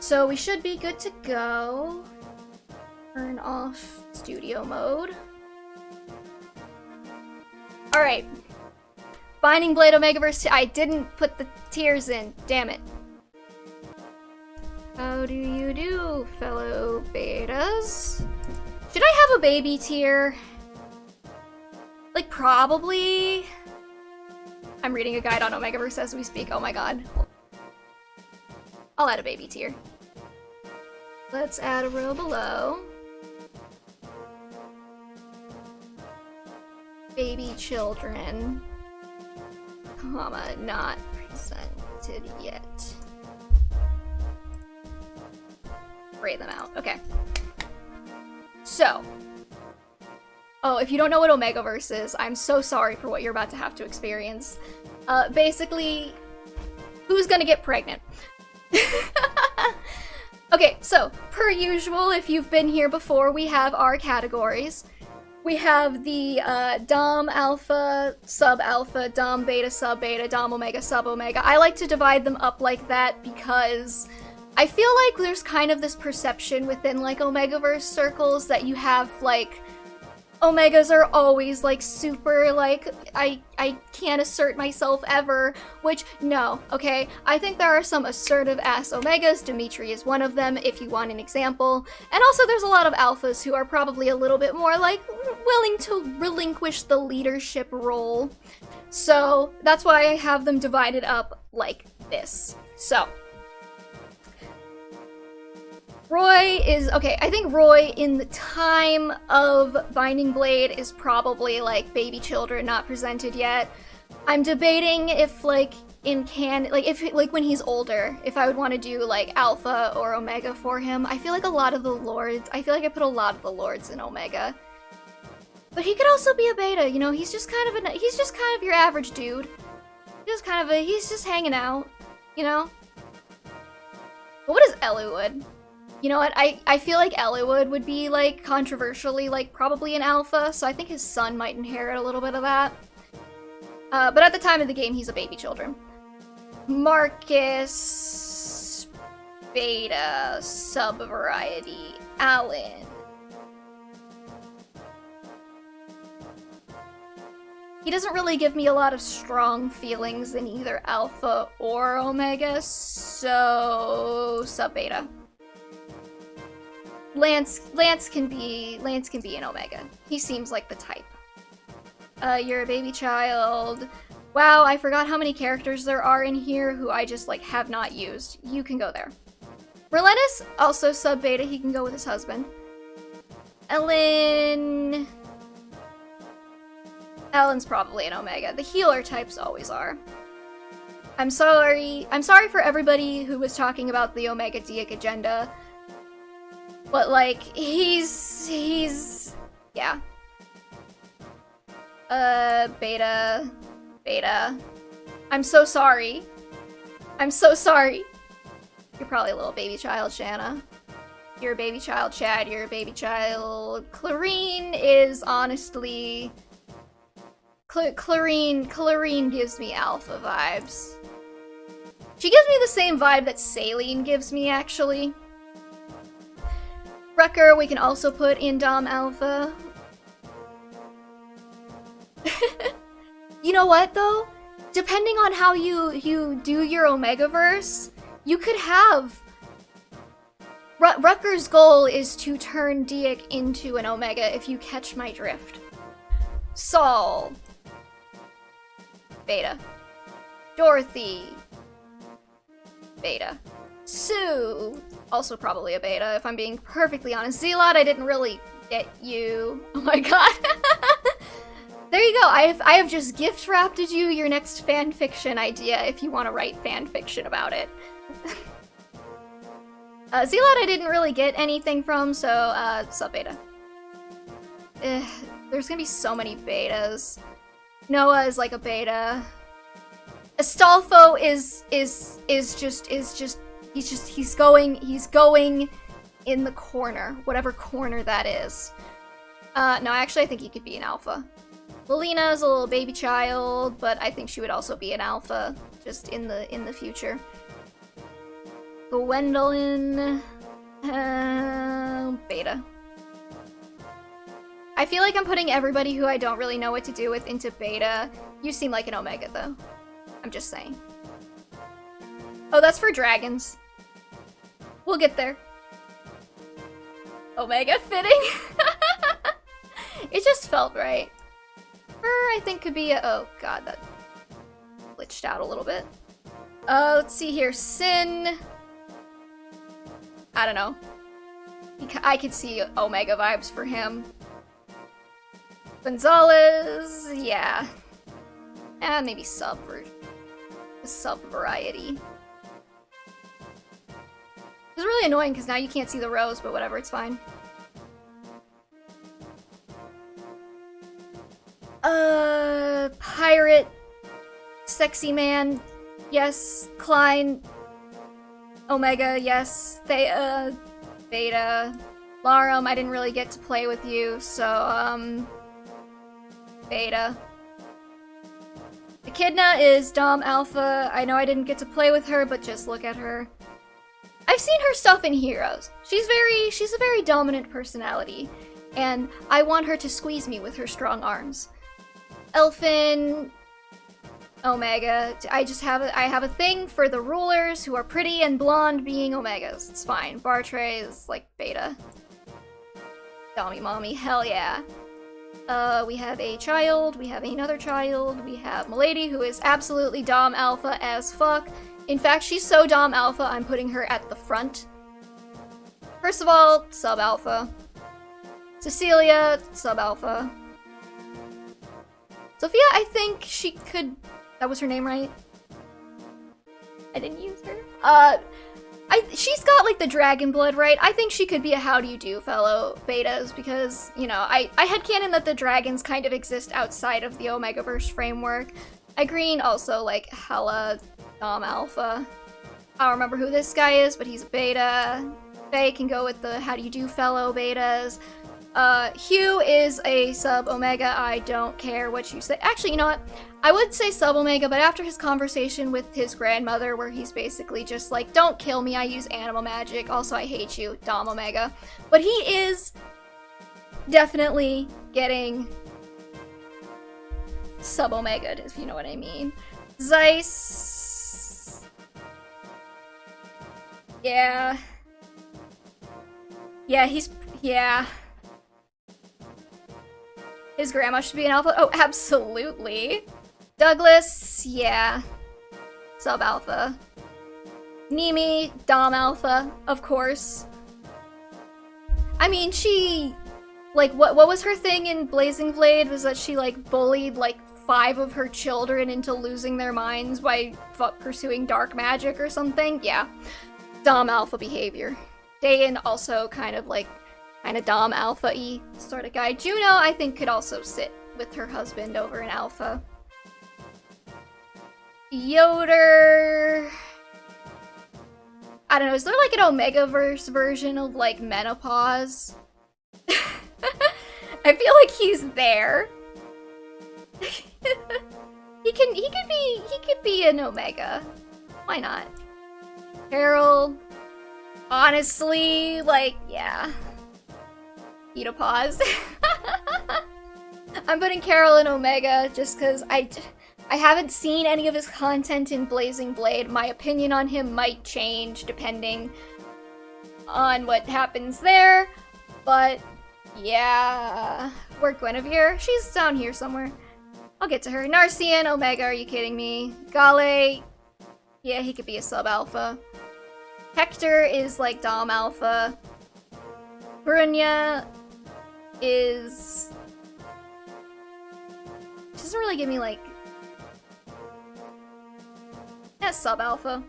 So we should be good to go. Turn off studio mode. Alright. Binding Blade Omegaverse. I didn't put the tiers in. Damn it. How do you do, fellow betas? Should I have a baby tier? Like, probably. I'm reading a guide on Omegaverse as we speak. Oh my god. I'll add a baby tier. Let's add a row below. Baby children, comma, not presented yet. Grade them out. Okay. So. Oh, if you don't know what Omegaverse is, I'm so sorry for what you're about to have to experience. Basically, who's gonna get pregnant? Okay, so, per usual, if you've been here before, we have our categories. We have the Dom Alpha, Sub Alpha, Dom Beta, Sub Beta, Dom Omega, Sub Omega. I like to divide them up like that because I feel like there's kind of this perception within, like, Omegaverse circles that you have, like, Omegas are always, like, super, like, I can't assert myself ever, which, no, okay? I think there are some assertive-ass Omegas. Dimitri is one of them, if you want an example. And also there's a lot of Alphas who are probably a little bit more, like, willing to relinquish the leadership role. So, that's why I have them divided up like this. So. Roy is, okay, I think Roy in the time of Binding Blade is probably, like, baby children not presented yet. I'm debating if, like, like, when he's older, if I would want to do, like, Alpha or Omega for him. I feel like a lot of the Lords, I feel like I put a lot of the Lords in Omega. But he could also be a Beta, you know, he's just kind of your average dude. He's just hanging out, you know? But what is Eliwood? You know what, I feel like Eliwood would be, like, controversially, like, probably an Alpha, so I think his son might inherit a little bit of that. But at the time of the game, he's a baby children. Marcus... Beta... Sub-variety... Alan... He doesn't really give me a lot of strong feelings in either Alpha or Omega, so... Sub-Beta. Lance can be an Omega. He seems like the type. You're a baby child. Wow, I forgot how many characters there are in here who I just, like, have not used. You can go there. Relenus, also sub-beta, he can go with his husband. Alan's probably an Omega. The healer types always are. I'm sorry for everybody who was talking about the Omega Deic agenda. But, like, he's, yeah. Beta. I'm so sorry. You're probably a little baby child, Shanna. You're a baby child, Chad. You're a baby child. Clarine is honestly... Clarine gives me Alpha vibes. She gives me the same vibe that Saline gives me, actually. Rucker, we can also put in Dom Alpha. You know what, though? Depending on how you do your Omegaverse, you could have... Rucker's goal is to turn Deic into an Omega, if you catch my drift. Saul. Beta. Dorothy. Beta. Sue. Also probably a beta, if I'm being perfectly honest. Zealot, I didn't really get you. Oh my god. There you go. I have just gift-wrapped you your next fanfiction idea if you want to write fanfiction about it. Zealot I didn't really get anything from, so, sub-beta. There's gonna be so many betas. Noah is like a beta. Astolfo is he's going in the corner, whatever corner that is. No, actually I think he could be an Alpha. Lelina is a little baby child, but I think she would also be an Alpha, just in the future. Gwendolyn... beta. I feel like I'm putting everybody who I don't really know what to do with into beta. You seem like an Omega, though. I'm just saying. Oh, that's for dragons. We'll get there. Omega fitting? It just felt right. I think could be a... Oh, God, that glitched out a little bit. Let's see here. Sin... I don't know. I could see Omega vibes for him. Gonzalez, yeah. And maybe sub variety. It's really annoying because now you can't see the rows, but whatever, it's fine. Pirate, sexy man, yes. Klein, Omega, yes. Beta. Larum, I didn't really get to play with you, so, beta. Echidna is Dom Alpha. I know I didn't get to play with her, but just look at her. I've seen her stuff in Heroes. She's a very dominant personality, and I want her to squeeze me with her strong arms. Elfin, Omega. I have a thing for the rulers who are pretty and blonde being Omegas. It's fine. Bartray is like beta. Dommy mommy, hell yeah. We have a child, we have another child, we have Milady, who is absolutely Dom Alpha as fuck. In fact, she's so Dom Alpha, I'm putting her at the front. First of all, sub alpha. Cecilia, sub alpha. Sophia, I think she could... That was her name, right? I didn't use her. She's got, like, the dragon blood, right? I think she could be a how do you do fellow betas, because, you know, I headcanon that the dragons kind of exist outside of the Omegaverse framework. Green also, like, hella Dom Alpha. I don't remember who this guy is, but he's a beta. Faye can go with the how do you do fellow betas. Hugh is a sub Omega. I don't care what you say. Actually, you know what? I would say sub Omega, but after his conversation with his grandmother, where he's basically just like, don't kill me, I use animal magic. Also, I hate you, Dom Omega. But he is definitely getting sub Omega'd, if you know what I mean. Zeiss. Yeah. Yeah, yeah. His grandma should be an alpha? Oh, absolutely. Douglas, yeah. Sub-alpha. Nimi, Dom Alpha, of course. I mean, she... Like, what was her thing in Blazing Blade? Was that she, like, bullied, like, 5 of her children into losing their minds by pursuing dark magic or something? Yeah. Dom Alpha behavior. Dayan also kind of, like... kind of Dom Alpha-y sort of guy. Juno, I think, could also sit with her husband over an Alpha. Yoder... I don't know, is there like an Omegaverse version of like menopause? I feel like he's there. he could be an Omega. Why not? Carol, honestly, like, yeah. Eat a pause. I'm putting Carol in Omega just because I haven't seen any of his content in Blazing Blade. My opinion on him might change depending on what happens there, but yeah. Where's Guinevere? She's down here somewhere. I'll get to her. Narcian, Omega, are you kidding me? Gale, yeah, he could be a sub-alpha. Hector is like Dom Alpha. Brunya is... She doesn't really give me, like... Yeah, sub-alpha.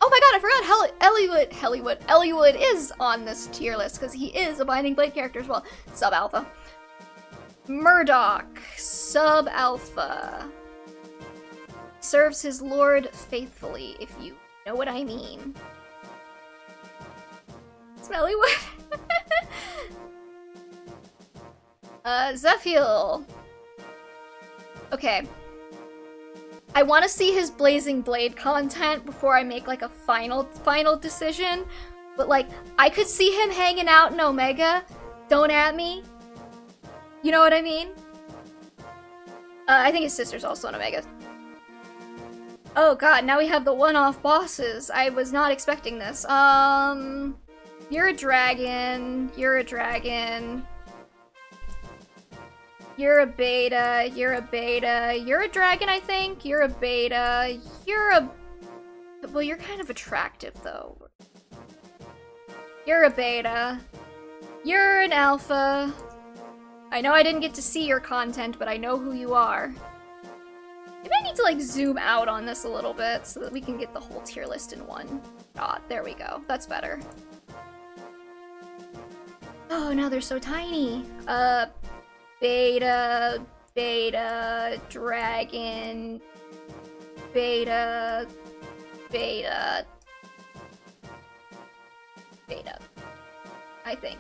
Oh my god, I forgot Eliwood is on this tier list, because he is a Binding Blade character as well. Sub-alpha. Murdoch. Sub-alpha. Serves his lord faithfully, if you know what I mean. Smellywood. Zephiel. Okay. I want to see his Blazing Blade content before I make like a final decision. But like, I could see him hanging out in Omega. Don't at me. You know what I mean? I think his sister's also in Omega. Oh god, now we have the one-off bosses. I was not expecting this. You're a dragon. You're a dragon. You're a beta. You're a beta. You're a dragon, I think. You're a beta. You're a... Well, you're kind of attractive, though. You're a beta. You're an alpha. I know I didn't get to see your content, but I know who you are. Maybe I need to, like, zoom out on this a little bit so that we can get the whole tier list in one shot. There we go. That's better. Oh, now they're so tiny. Beta, beta, dragon, beta, beta, beta, I think.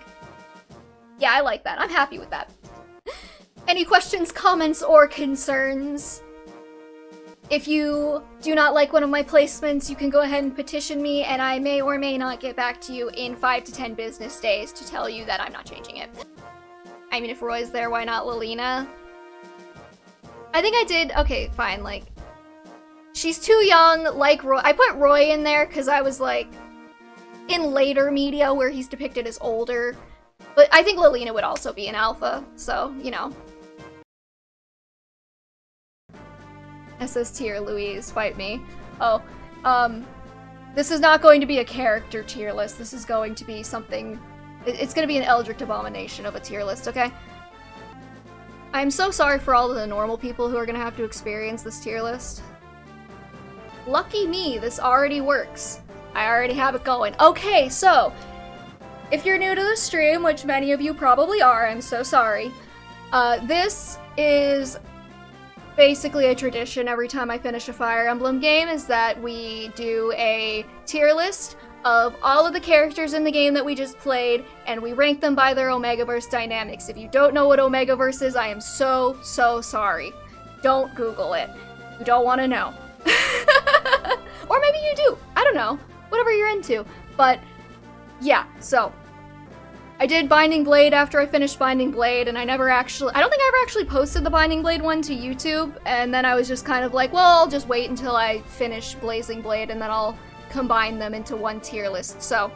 Yeah, I like that. I'm happy with that. Any questions, comments, or concerns? If you do not like one of my placements, you can go ahead and petition me, and I may or may not get back to you in 5 to 10 business days to tell you that I'm not changing it. I mean, if Roy's there, why not Lilina? I think I did... Okay, fine, like... She's too young, like Roy. I put Roy in there because I was, like, in later media where he's depicted as older. But I think Lilina would also be an alpha, so, you know. SS tier, Louise, fight me. Oh, this is not going to be a character tier list. This is going to be something... It's gonna be an Eldritch Abomination of a tier list, okay? I'm so sorry for all of the normal people who are gonna have to experience this tier list. Lucky me, this already works. I already have it going. Okay, so, if you're new to the stream, which many of you probably are, I'm so sorry. This is basically a tradition every time I finish a Fire Emblem game, is that we do a tier list of all of the characters in the game that we just played, and we rank them by their Omegaverse Dynamics. If you don't know what Omegaverse is, I am so sorry. Don't Google it. You don't want to know. Or maybe you do. I don't know. Whatever you're into. But, yeah, so. I did Binding Blade after I finished Binding Blade, and I don't think I ever actually posted the Binding Blade one to YouTube, and then I was just kind of like, well, I'll just wait until I finish Blazing Blade, and then I'll combine them into one tier list, so.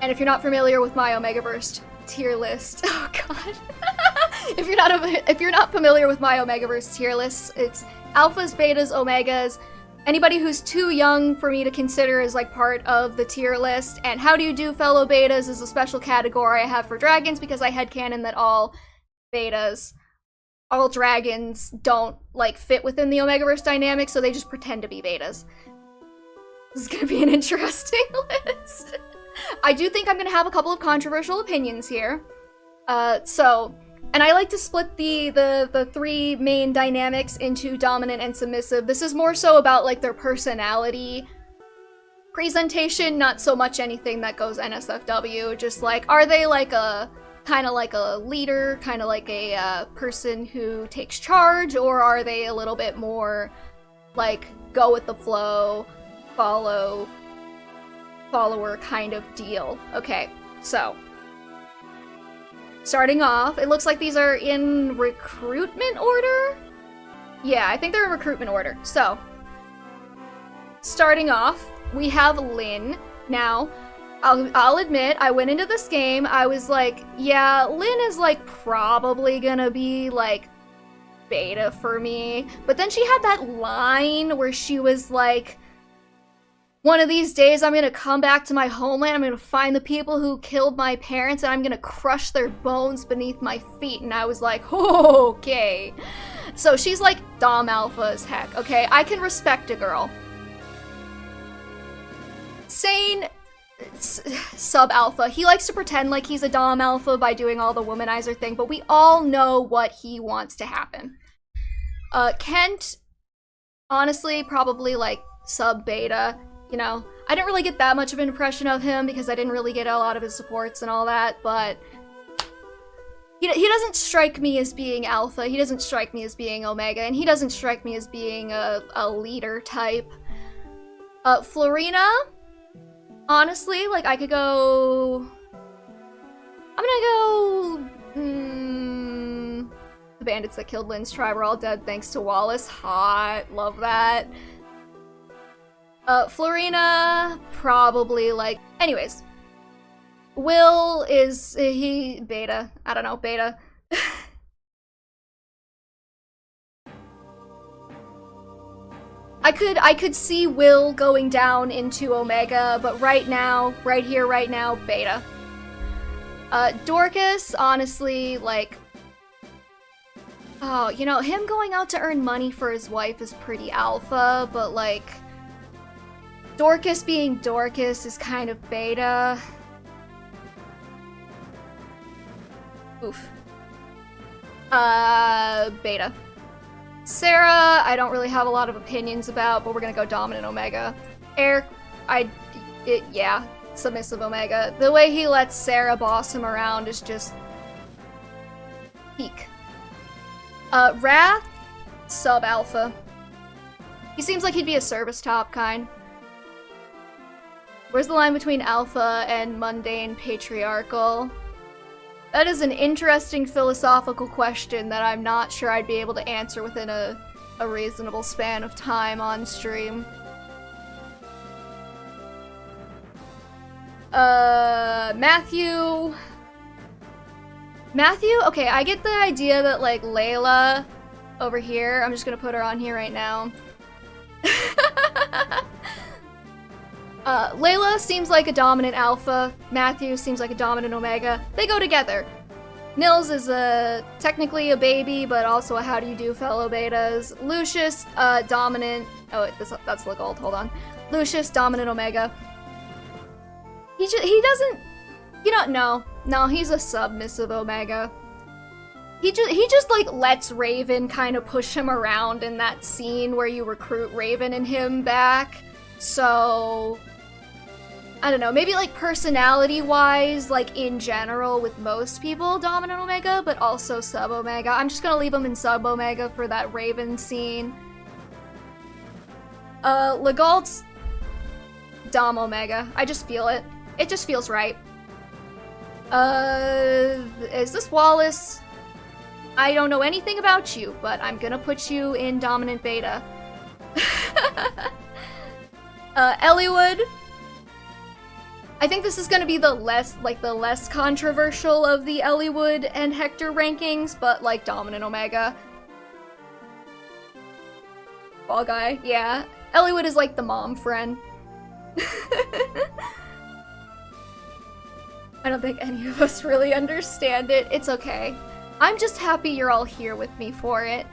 And if you're not familiar with my Omegaverse tier list, oh god. If you're not familiar with my Omegaverse tier list, it's alphas, betas, omegas, anybody who's too young for me to consider as like part of the tier list, and how do you do fellow betas is a special category I have for dragons because I headcanon that all dragons don't like fit within the Omegaverse dynamic, so they just pretend to be betas. This is gonna be an interesting list. I do think I'm gonna have a couple of controversial opinions here. And I like to split the three main dynamics into dominant and submissive. This is more so about like their personality presentation, not so much anything that goes NSFW. Just like, are they like a kind of like a leader, kind of like a person who takes charge, or are they a little bit more like go with the flow, follower kind of deal? Okay, so starting off, it looks like these are in recruitment order? Yeah, I think they're in recruitment order. So, starting off, we have Lynn. Now, I'll admit, I went into this game, I was like, yeah, Lynn is like probably gonna be like beta for me. But then she had that line where she was like, one of these days, I'm gonna come back to my homeland, I'm gonna find the people who killed my parents, and I'm gonna crush their bones beneath my feet. And I was like, oh, okay. So she's like Dom Alpha as heck, okay? I can respect a girl. Sane sub-alpha, he likes to pretend like he's a Dom Alpha by doing all the womanizer thing, but we all know what he wants to happen. Kent, honestly, probably like sub-beta. You know, I didn't really get that much of an impression of him because I didn't really get a lot of his supports and all that, but He doesn't strike me as being alpha, he doesn't strike me as being omega, and he doesn't strike me as being a leader type. Florina, honestly, like, I could go... I'm gonna go... The bandits that killed Lynn's tribe are all dead thanks to Wallace. Hot. Love that. Florina, probably, like... Anyways. Will is... he... beta. I don't know, beta. I could see Will going down into Omega, but right now, right here, right now, beta. Dorcas, honestly, like... Oh, you know, him going out to earn money for his wife is pretty alpha, but, like... Dorcas being Dorcas is kind of beta. Oof. Beta. Sarah, I don't really have a lot of opinions about, but we're gonna go dominant Omega. Eric, yeah, submissive Omega. The way he lets Sarah boss him around is just... peak. Wrath, sub-alpha. He seems like he'd be a service top kind. Where's the line between alpha and mundane patriarchal? That is an interesting philosophical question that I'm not sure I'd be able to answer within a reasonable span of time on stream. Matthew... Okay, I get the idea that, like, Layla over here, I'm just gonna put her on here right now. Layla seems like a dominant alpha. Matthew seems like a dominant omega. They go together. Nils is technically a baby, but also a how do you do fellow betas. Lucius, dominant. Oh, that's the gold. Hold on. Lucius, dominant omega. He doesn't. You know, no, he's a submissive omega. He just like lets Raven kind of push him around in that scene where you recruit Raven and him back. So I don't know, maybe like personality-wise, like in general with most people, dominant Omega, but also sub-Omega. I'm just gonna leave him in sub-Omega for that Raven scene. Legault's Dom Omega. I just feel it. It just feels right. Is this Wallace? I don't know anything about you, but I'm gonna put you in dominant beta. Eliwood. I think this is gonna be the less controversial of the Eliwood and Hector rankings, but like dominant Omega. Ball guy, yeah. Eliwood is like the mom friend. I don't think any of us really understand it. It's okay. I'm just happy you're all here with me for it.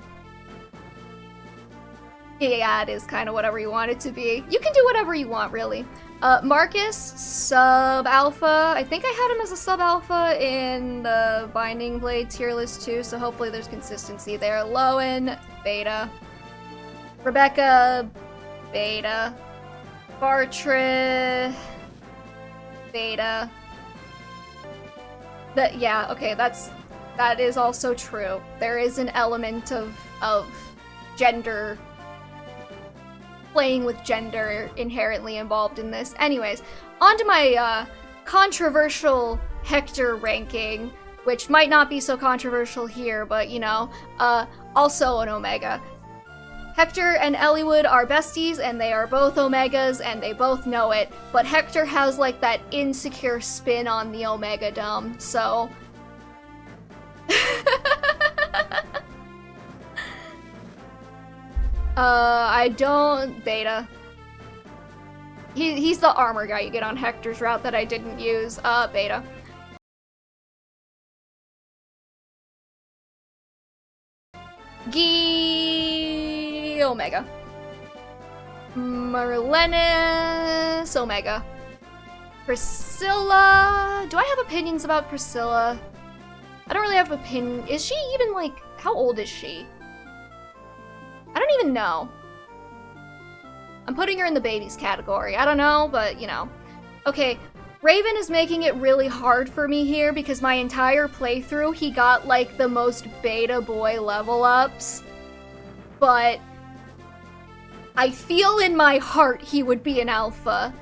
Yeah, it is kind of whatever you want it to be. You can do whatever you want, really. Marcus, sub-alpha. I think I had him as a sub-alpha in the Binding Blade tier list too, so hopefully there's consistency there. Lowen, beta. Rebecca, beta. Bartre, beta. Yeah, okay, that is also true. There is an element of gender, playing with gender inherently involved in this. Anyways, on to my controversial Hector ranking, which might not be so controversial here, but you know, also an Omega. Hector and Eliwood are besties, and they are both Omegas, and they both know it, but Hector has like that insecure spin on the Omega-dom, so... I don't... beta. He's the armor guy you get on Hector's route that I didn't use. Beta. Omega. Merlenis, Omega. Priscilla... Do I have opinions about Priscilla? I don't really have opinion. Is she even like... How old is she? I don't even know. I'm putting her in the babies category. I don't know, but you know. Okay, Raven is making it really hard for me here because my entire playthrough he got like the most beta boy level ups, but I feel in my heart he would be an alpha.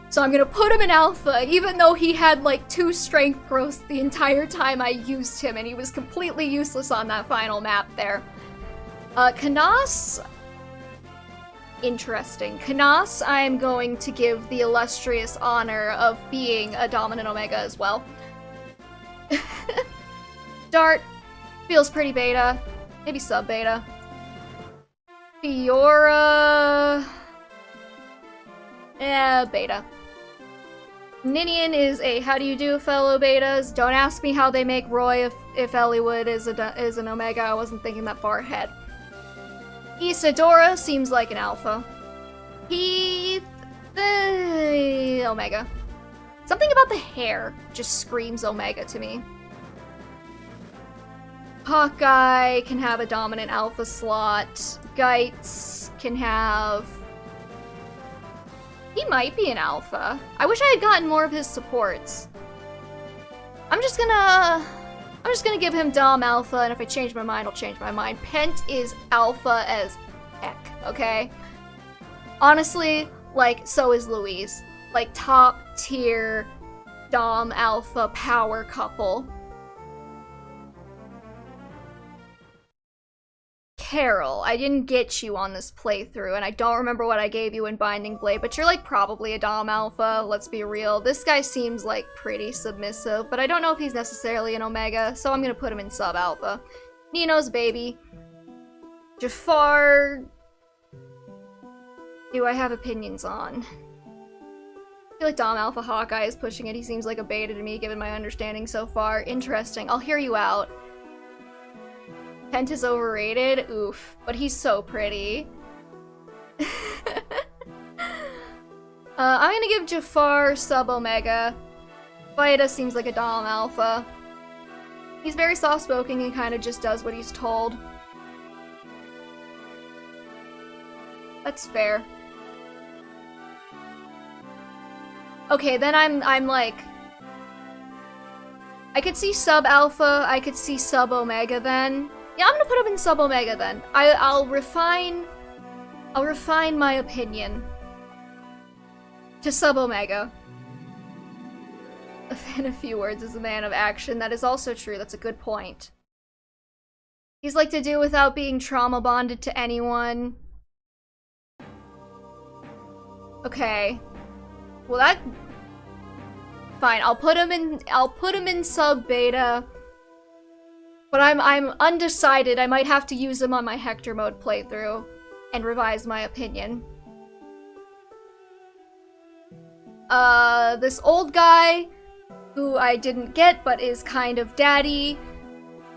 So I'm gonna put him in alpha even though he had like 2 strength growths the entire time I used him and he was completely useless on that final map there. Kanas, interesting. Kanas, I'm going to give the illustrious honor of being a dominant Omega as well. Dart feels pretty beta, maybe sub beta. Fiora, yeah, beta. Ninian is a how do you do, fellow betas. Don't ask me how they make Roy if Eliwood is an Omega. I wasn't thinking that far ahead. Isadora seems like an alpha. Heath, Omega. Something about the hair just screams Omega to me. Hawkeye can have a dominant alpha slot. Geitz can have... He might be an alpha. I wish I had gotten more of his supports. I'm just gonna give him Dom alpha, and if I change my mind, I'll change my mind. Pent is alpha as heck, okay? Honestly, like, so is Louise. Like, top tier Dom alpha power couple. Carol, I didn't get you on this playthrough, and I don't remember what I gave you in Binding Blade, but you're like probably a Dom alpha, let's be real. This guy seems like pretty submissive, but I don't know if he's necessarily an Omega, so I'm gonna put him in sub alpha. Nino's baby. Jafar... do I have opinions on? I feel like Dom alpha Hawkeye is pushing it. He seems like a beta to me, given my understanding so far. Interesting. I'll hear you out. Pent is overrated? Oof. But he's so pretty. I'm gonna give Jafar sub-Omega. Vita seems like a Dom alpha. He's very soft-spoken and kind of just does what he's told. That's fair. Okay, then I'm like... I could see sub-alpha, I could see sub-Omega then. Yeah, I'm gonna put him in sub-Omega then. I'll refine my opinion to sub-Omega. In a few words, is a man of action. That is also true, that's a good point. He's like to do without being trauma bonded to anyone. Okay. Well that... Fine, I'll put him in sub-beta. But I'm undecided. I might have to use him on my Hector Mode playthrough and revise my opinion. This old guy, who I didn't get but is kind of daddy.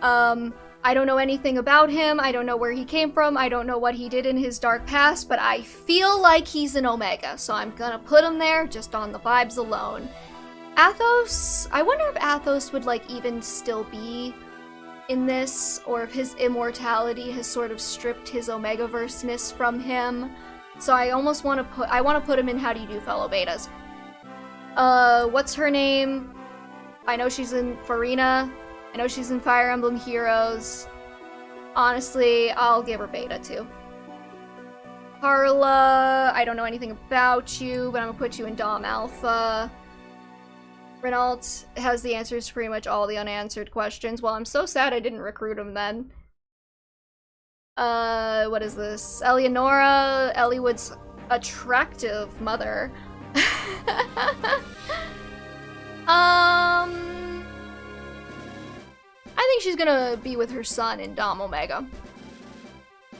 I don't know anything about him. I don't know where he came from. I don't know what he did in his dark past, but I feel like he's an Omega, so I'm gonna put him there just on the vibes alone. Athos, I wonder if Athos would like even still be in this, or if his immortality has sort of stripped his Omegaverse-ness from him. So I almost want to put him in How Do You Do, Fellow Betas. What's her name? I know she's in Farina. I know she's in Fire Emblem Heroes. Honestly, I'll give her beta too. Carla, I don't know anything about you, but I'm gonna put you in Dom Alpha. Renault has the answers to pretty much all the unanswered questions. Well, I'm so sad I didn't recruit him then. What is this? Eleonora, Eliwood's attractive mother. I think she's gonna be with her son in Dom Omega.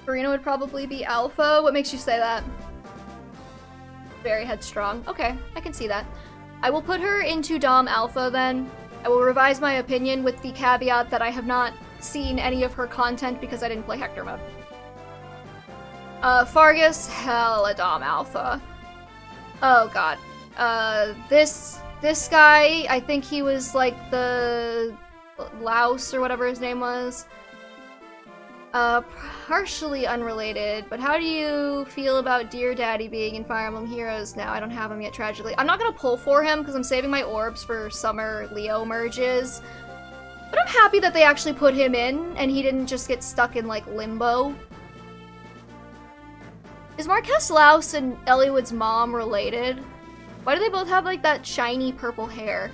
Farina would probably be Alpha. What makes you say that? Very headstrong. Okay, I can see that. I will put her into Dom Alpha then. I will revise my opinion with the caveat that I have not seen any of her content because I didn't play Hector Mode. Fargus, hella Dom Alpha. Oh god. This guy, I think he was like the Louse or whatever his name was. Uh, partially unrelated, but how do you feel about Dear Daddy being in Fire Emblem Heroes now? I don't have him yet, tragically. I'm not gonna pull for him because I'm saving my orbs for summer Leo merges. But I'm happy that they actually put him in and he didn't just get stuck in, like, limbo. Is Marquess Louse and Eliwood's mom related? Why do they both have, like, that shiny purple hair?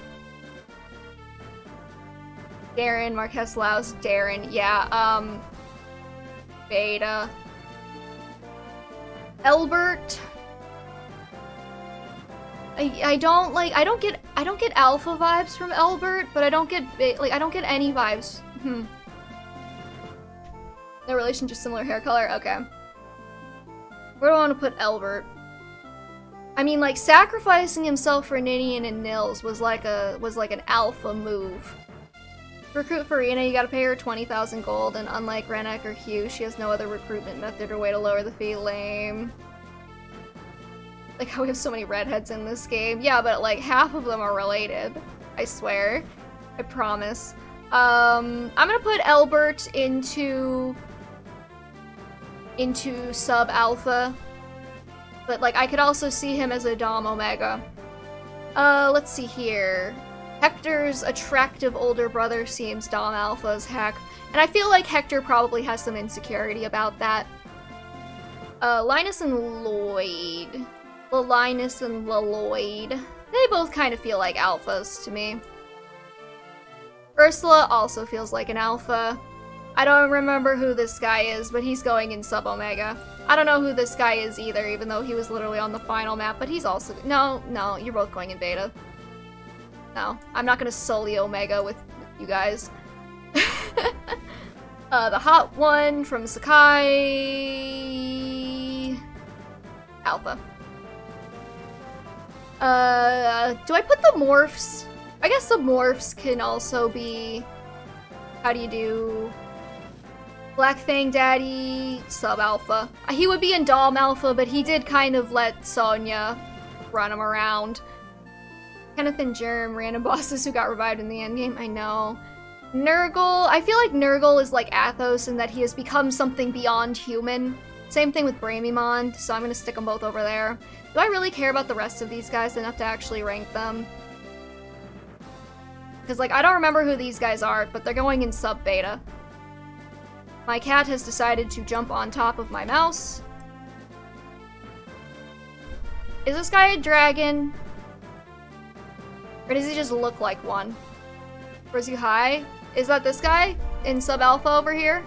Darren, Marquess Louse, Darren, yeah, Beta. Elbert. I don't get alpha vibes from Elbert, but I don't get any vibes. No relation, just similar hair color. Okay. Where do I want to put Elbert? I mean, like, sacrificing himself for Ninian and Nils was like an alpha move. Recruit Farina, you gotta pay her 20,000 gold, and unlike Rennek or Hugh, she has no other recruitment method or way to lower the fee. Lame. Like how we have so many redheads in this game. Yeah, but like half of them are related. I swear. I promise. I'm gonna put Elbert into sub-alpha. But like I could also see him as a Dom Omega. Let's see here. Hector's attractive older brother seems Dom Alpha as heck. And I feel like Hector probably has some insecurity about that. Linus and Lloyd. Linus and Lloyd. They both kind of feel like alphas to me. Ursula also feels like an alpha. I don't remember who this guy is, but he's going in sub-Omega. I don't know who this guy is either, even though he was literally on the final map, but he's also- No, you're both going in beta. No, I'm not gonna sully Omega with you guys. The hot one from Sakai... Alpha. Do I put the morphs? I guess the morphs can also be... How do you do... Black Fang Daddy, sub-alpha. He would be in Dom Alpha, but he did kind of let Sonya run him around. Kenneth and Germ, random bosses who got revived in the endgame. I know. Nurgle, I feel like Nurgle is like Athos in that he has become something beyond human. Same thing with Bramimond, so I'm gonna stick them both over there. Do I really care about the rest of these guys enough to actually rank them? Because like, I don't remember who these guys are, but they're going in sub-beta. My cat has decided to jump on top of my mouse. Is this guy a dragon? Or does he just look like one? Or is he high? Is that this guy in sub-alpha over here?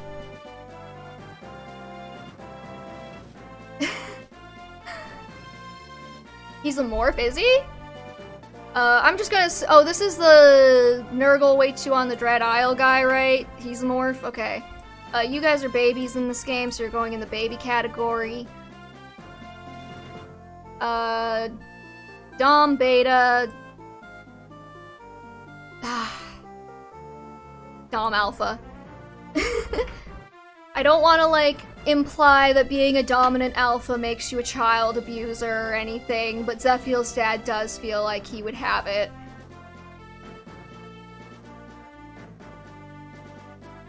He's a morph, is he? I'm just gonna oh, this is the Nurgle Wait 2 on the Dread Isle guy, right? He's a morph? Okay. You guys are babies in this game, so you're going in the baby category. Dom, Beta... Dom Alpha. I don't want to, like, imply that being a dominant alpha makes you a child abuser or anything, but Zephiel's dad does feel like he would have it.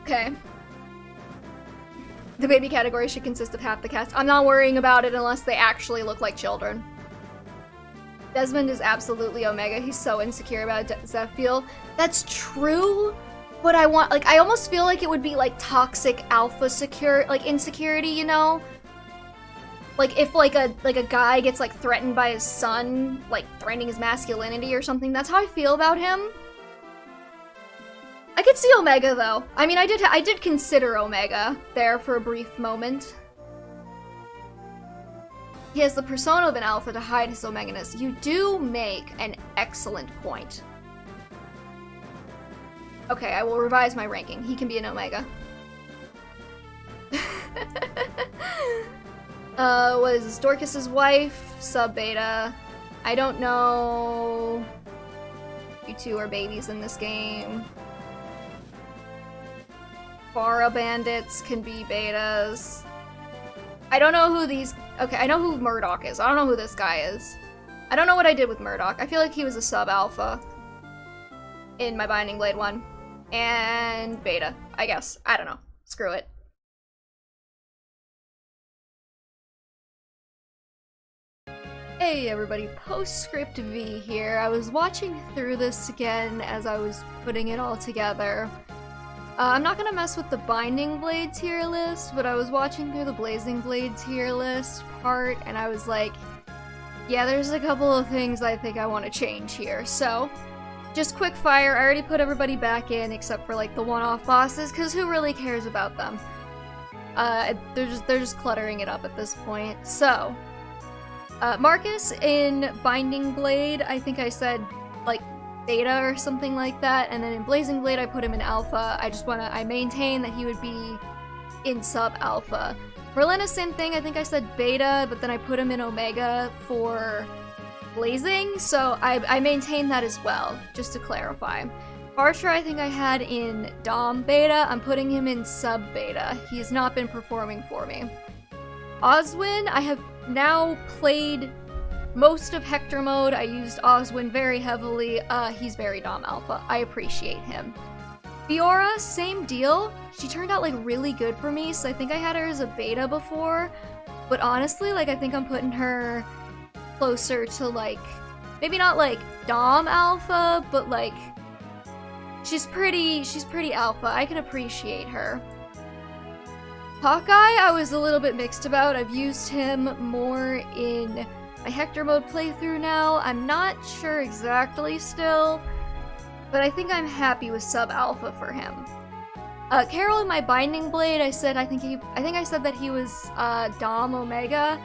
Okay. The baby category should consist of half the cast. I'm not worrying about it unless they actually look like children. Desmond is absolutely Omega. He's so insecure about Zephiel. That's true, but I want, like, I almost feel like it would be like toxic alpha insecurity, you know? Like if like a guy gets like threatened by his son, like threatening his masculinity or something. That's how I feel about him. I could see Omega though. I mean, I did consider Omega there for a brief moment. He has the persona of an alpha to hide his Omega-ness. You do make an excellent point. Okay, I will revise my ranking. He can be an Omega. What is this? Dorcas's wife? Sub-beta. I don't know. You two are babies in this game. Farah bandits can be betas. I don't know who these... Okay, I know who Murdoch is. I don't know who this guy is. I don't know what I did with Murdoch. I feel like he was a sub-alpha in my Binding Blade one. And beta, I guess. I don't know. Screw it. Hey everybody, postscript V here. I was watching through this again as I was putting it all together. I'm not gonna mess with the Binding Blade tier list, but I was watching through the Blazing Blade tier list part, and I was like, yeah, there's a couple of things I think I want to change here. So, just quick fire, I already put everybody back in except for like the one-off bosses, because who really cares about them? They're just cluttering it up at this point. So, Marcus in Binding Blade, I think I said, like, beta or something like that, and then in Blazing Blade I put him in alpha. I maintain that he would be in sub-alpha. Merlina, same thing, I think I said beta, but then I put him in Omega for Blazing, so I maintain that as well, just to clarify. Archer I think I had in Dom beta, I'm putting him in sub-beta. He has not been performing for me. Oswin, I have now played most of Hector Mode. I used Oswin very heavily. He's very Dom Alpha. I appreciate him. Fiora, same deal. She turned out like really good for me, so I think I had her as a beta before. But honestly, like I think I'm putting her closer to like, maybe not like Dom Alpha, but like she's pretty alpha. I can appreciate her. Hawkeye, I was a little bit mixed about. I've used him more in my Hector Mode playthrough now. I'm not sure exactly still, but I think I'm happy with sub-alpha for him. Carol in my Binding Blade, I think I said that he was Dom Omega,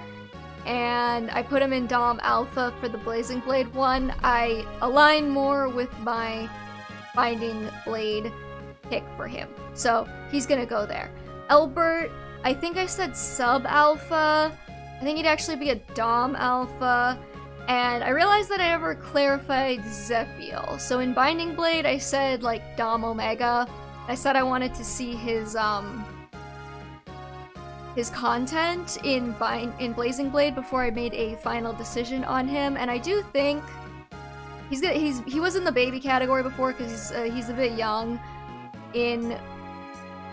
and I put him in Dom Alpha for the Blazing Blade one. I align more with my Binding Blade pick for him, so he's gonna go there. Elbert, I think I said sub-alpha. I think he'd actually be a Dom alpha. And I realized that I never clarified Zephiel. So in Binding Blade, I said like Dom Omega. I said I wanted to see his content in Blazing Blade before I made a final decision on him. And I do think he was in the baby category before because he's a bit young in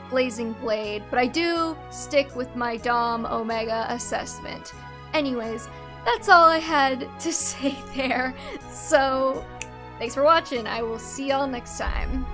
Blazing Blade, but I do stick with my Dom Omega assessment. Anyways, that's all I had to say there. So, thanks for watching. I will see y'all next time.